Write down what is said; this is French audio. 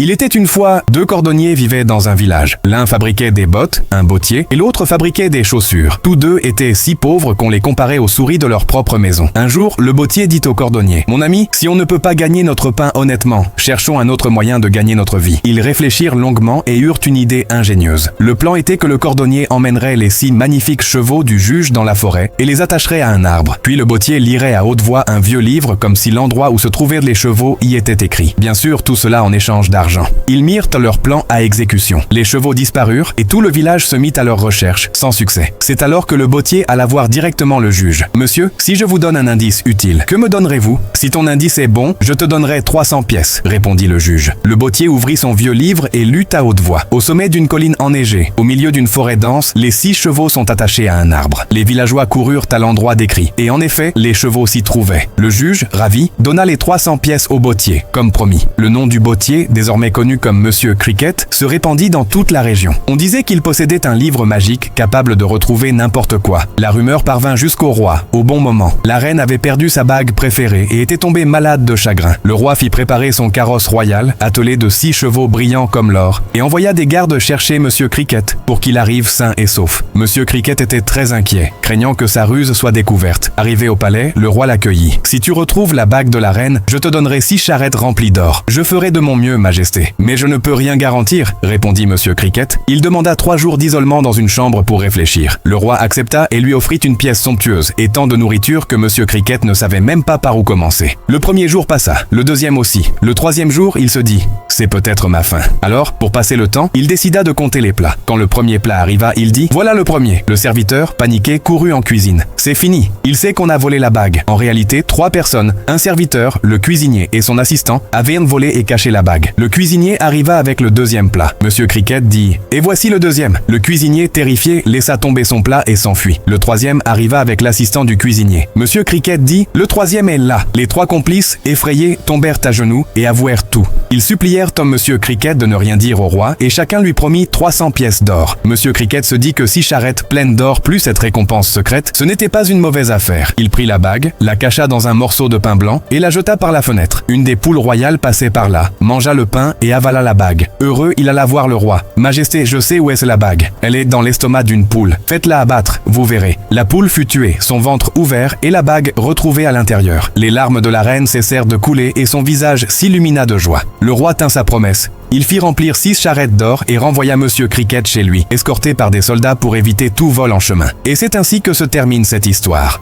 Il était une fois, deux cordonniers vivaient dans un village. L'un fabriquait des bottes, un bottier, et l'autre fabriquait des chaussures. Tous deux étaient si pauvres qu'on les comparait aux souris de leur propre maison. Un jour, le bottier dit au cordonnier: « Mon ami, si on ne peut pas gagner notre pain honnêtement, cherchons un autre moyen de gagner notre vie. » Ils réfléchirent longuement et eurent une idée ingénieuse. Le plan était que le cordonnier emmènerait les 6 magnifiques chevaux du juge dans la forêt et les attacherait à un arbre. Puis le bottier lirait à haute voix un vieux livre comme si l'endroit où se trouvaient les chevaux y était écrit. Bien sûr, tout cela en échange d'argent. Ils mirent leur plan à exécution. Les chevaux disparurent et tout le village se mit à leur recherche, sans succès. C'est alors que le bottier alla voir directement le juge. « Monsieur, si je vous donne un indice utile, que me donnerez-vous? Si ton indice est bon, je te donnerai 300 pièces, répondit le juge. Le bottier ouvrit son vieux livre et lut à haute voix. Au sommet d'une colline enneigée, au milieu d'une forêt dense, les 6 chevaux sont attachés à un arbre. Les villageois coururent à l'endroit décrit. Et en effet, les chevaux s'y trouvaient. Le juge, ravi, donna les 300 pièces au bottier, comme promis. Le nom du bottier, désormais connu comme Monsieur Cricket, se répandit dans toute la région. On disait qu'il possédait un livre magique capable de retrouver n'importe quoi. La rumeur parvint jusqu'au roi, au bon moment. La reine avait perdu sa bague préférée et était tombée malade de chagrin. Le roi fit préparer son carrosse royal, attelé de 6 chevaux brillants comme l'or, et envoya des gardes chercher Monsieur Cricket pour qu'il arrive sain et sauf. Monsieur Cricket était très inquiet, craignant que sa ruse soit découverte. Arrivé au palais, le roi l'accueillit. « Si tu retrouves la bague de la reine, je te donnerai 6 charrettes remplies d'or. Je ferai de mon mieux, majesté. Mais je ne peux rien garantir, répondit Monsieur Cricket. Il demanda 3 jours d'isolement dans une chambre pour réfléchir. Le roi accepta et lui offrit une pièce somptueuse et tant de nourriture que Monsieur Cricket ne savait même pas par où commencer. Le premier jour passa, le deuxième aussi. Le 3e jour, il se dit: « C'est peut-être ma fin. » Alors, pour passer le temps, il décida de compter les plats. Quand le premier plat arriva, il dit: « Voilà le premier. » Le serviteur, paniqué, courut en cuisine. « C'est fini. Il sait qu'on a volé la bague. » En réalité, 3 personnes, un serviteur, le cuisinier et son assistant, avaient volé et caché la bague. Le cuisinier arriva avec le 2e plat. Monsieur Cricket dit: « Et voici le 2e. » Le cuisinier, terrifié, laissa tomber son plat et s'enfuit. Le 3e arriva avec l'assistant du cuisinier. Monsieur Cricket dit: « Le 3e est là. » Les 3 complices, effrayés, tombèrent à genoux et avouèrent tout. Ils supplièrent Monsieur Cricket de ne rien dire au roi et chacun lui promit 300 pièces d'or. Monsieur Cricket se dit que 6 charrettes pleines d'or plus cette récompense secrète, ce n'était pas une mauvaise affaire. Il prit la bague, la cacha dans un morceau de pain blanc et la jeta par la fenêtre. Une des poules royales passait par là, mangea le pain et avala la bague. Heureux, il alla voir le roi. « Majesté, je sais où est la bague. Elle est dans l'estomac d'une poule. Faites-la abattre, vous verrez. » La poule fut tuée, son ventre ouvert et la bague retrouvée à l'intérieur. Les larmes de la reine cessèrent de couler et son visage s'illumina de joie. Le roi tint sa promesse. Il fit remplir 6 charrettes d'or et renvoya Monsieur Cricket chez lui, escorté par des soldats pour éviter tout vol en chemin. Et c'est ainsi que se termine cette histoire.